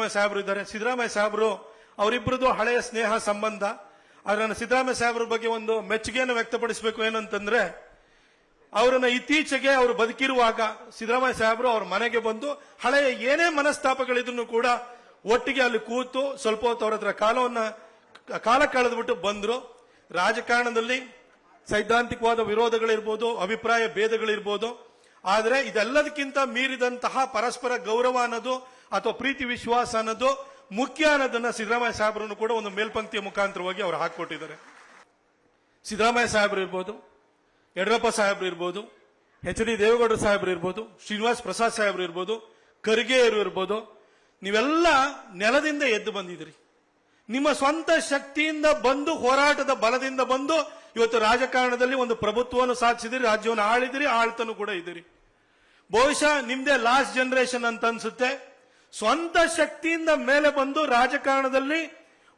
ಸಿದ್ದರಾಮಯ್ಯ ಸಾಹೇಬರು ಇದ್ದಾರೆ. ಸಿದ್ದರಾಮಯ್ಯ ಸಾಹೇಬರು ಅವರಿಬ್ಬರದು ಹಳೆಯ ಸ್ನೇಹ ಸಂಬಂಧ. ಆದ್ರೆ ನಾನು ಸಿದ್ದರಾಮಯ್ಯ ಸಾಹೇಬ್ರ ಬಗ್ಗೆ ಒಂದು ಮೆಚ್ಚುಗೆಯನ್ನು ವ್ಯಕ್ತಪಡಿಸಬೇಕು. ಏನಂತಂದ್ರೆ, ಅವರನ್ನ ಇತ್ತೀಚೆಗೆ ಅವರು ಬದುಕಿರುವಾಗ ಸಿದ್ದರಾಮಯ್ಯ ಸಾಹೇಬರು ಅವ್ರ ಮನೆಗೆ ಬಂದು ಹಳೆಯ ಏನೇ ಮನಸ್ತಾಪಗಳಿದ್ರು ಕೂಡ ಒಟ್ಟಿಗೆ ಅಲ್ಲಿ ಕೂತು ಸ್ವಲ್ಪ ಹೊತ್ತು ಅವ್ರ ಹತ್ರ ಕಾಲ ಕಳೆದ್ಬಿಟ್ಟು ಬಂದ್ರು. ರಾಜಕಾರಣದಲ್ಲಿ ಸೈದ್ಧಾಂತಿಕವಾದ ವಿರೋಧಗಳಿರ್ಬೋದು, ಅಭಿಪ್ರಾಯ ಭೇದಗಳಿರ್ಬೋದು, ಆದರೆ ಇದೆಲ್ಲದಕ್ಕಿಂತ ಮೀರಿದಂತಹ ಪರಸ್ಪರ ಗೌರವ ಅನ್ನೋದು ಅಥವಾ ಪ್ರೀತಿ ವಿಶ್ವಾಸ ಅನ್ನೋದು ಮುಖ್ಯ ಅನ್ನೋದನ್ನ ಸಿದ್ದರಾಮಯ್ಯ ಸಾಹೇಬರನ್ನು ಕೂಡ ಒಂದು ಮೇಲ್ಪಂಕ್ತಿಯ ಮುಖಾಂತರವಾಗಿ ಅವರು ಹಾಕಿಕೊಟ್ಟಿದ್ದಾರೆ. ಸಿದ್ದರಾಮಯ್ಯ ಸಾಹೇಬರು ಇರ್ಬೋದು, ಯಡಿಯೂರಪ್ಪ ಸಾಹೇಬರು ಇರ್ಬೋದು, ಎಚ್.ಡಿ. ದೇವೇಗೌಡರ ಸಾಹೇಬರು ಇರ್ಬೋದು, ಶ್ರೀನಿವಾಸ್ ಪ್ರಸಾದ್ ಸಾಹೇಬರು ಇರ್ಬೋದು, ಖರ್ಗೆಯವರು ಇರ್ಬೋದು, ನೀವೆಲ್ಲ ನೆಲದಿಂದ ಎದ್ದು ಬಂದಿದ್ದೀರಿ. ನಿಮ್ಮ ಸ್ವಂತ ಶಕ್ತಿಯಿಂದ ಬಂದು, ಹೋರಾಟದ ಬಲದಿಂದ ಬಂದು ಇವತ್ತು ರಾಜಕಾರಣದಲ್ಲಿ ಒಂದು ಪ್ರಭುತ್ವವನ್ನು ಸಾಧಿಸಿದಿರಿ, ರಾಜ್ಯವನ್ನು ಆಳಿದಿರಿ, ಆಳ್ತನೂ ಕೂಡ ಇದ್ದೀರಿ. ಬಹುಶಃ ನಿಮ್ದೇ ಲಾಸ್ಟ್ ಜನರೇಷನ್ ಅಂತ ಅನ್ಸುತ್ತೆ. ಸ್ವಂತ ಶಕ್ತಿಯಿಂದ ಮೇಲೆ ಬಂದು ರಾಜಕಾರಣದಲ್ಲಿ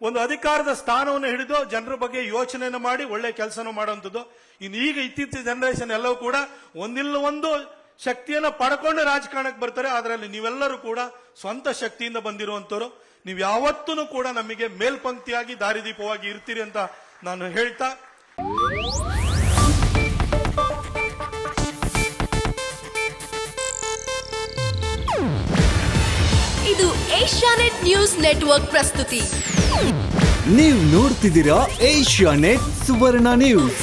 ಒಂದು ಅಧಿಕಾರದ ಸ್ಥಾನವನ್ನು ಹಿಡಿದು ಜನರ ಬಗ್ಗೆ ಯೋಚನೆಯನ್ನು ಮಾಡಿ ಒಳ್ಳೆ ಕೆಲಸನ ಮಾಡುವಂಥದ್ದು. ಈಗ ಇತ್ತೀಚಿನ ಜನರೇಷನ್ ಎಲ್ಲವೂ ಕೂಡ ಒಂದಿಲ್ಲ ಒಂದು ಶಕ್ತಿಯನ್ನು ಪಡ್ಕೊಂಡು ರಾಜಕಾರಣಕ್ಕೆ ಬರ್ತಾರೆ. ಅದರಲ್ಲಿ ನೀವೆಲ್ಲರೂ ಕೂಡ ಸ್ವಂತ ಶಕ್ತಿಯಿಂದ ಬಂದಿರುವಂತವರು. ನೀವು ಯಾವತ್ತೂ ಕೂಡ ನಮಗೆ ಮೇಲ್ಪಂಕ್ತಿಯಾಗಿ ದಾರಿದೀಪವಾಗಿ ಇರ್ತೀರಿ ಅಂತ ನಾನು ಹೇಳ್ತಾ, ಇದು ಏಷ್ಯಾನೆಟ್ ನ್ಯೂಸ್ ನೆಟ್ವರ್ಕ್ ಪ್ರಸ್ತುತಿ. ನೀವು ನೋಡ್ತಿದ್ದೀರಾ ಏಷ್ಯಾನೆಟ್ ಸುವರ್ಣ ನ್ಯೂಸ್.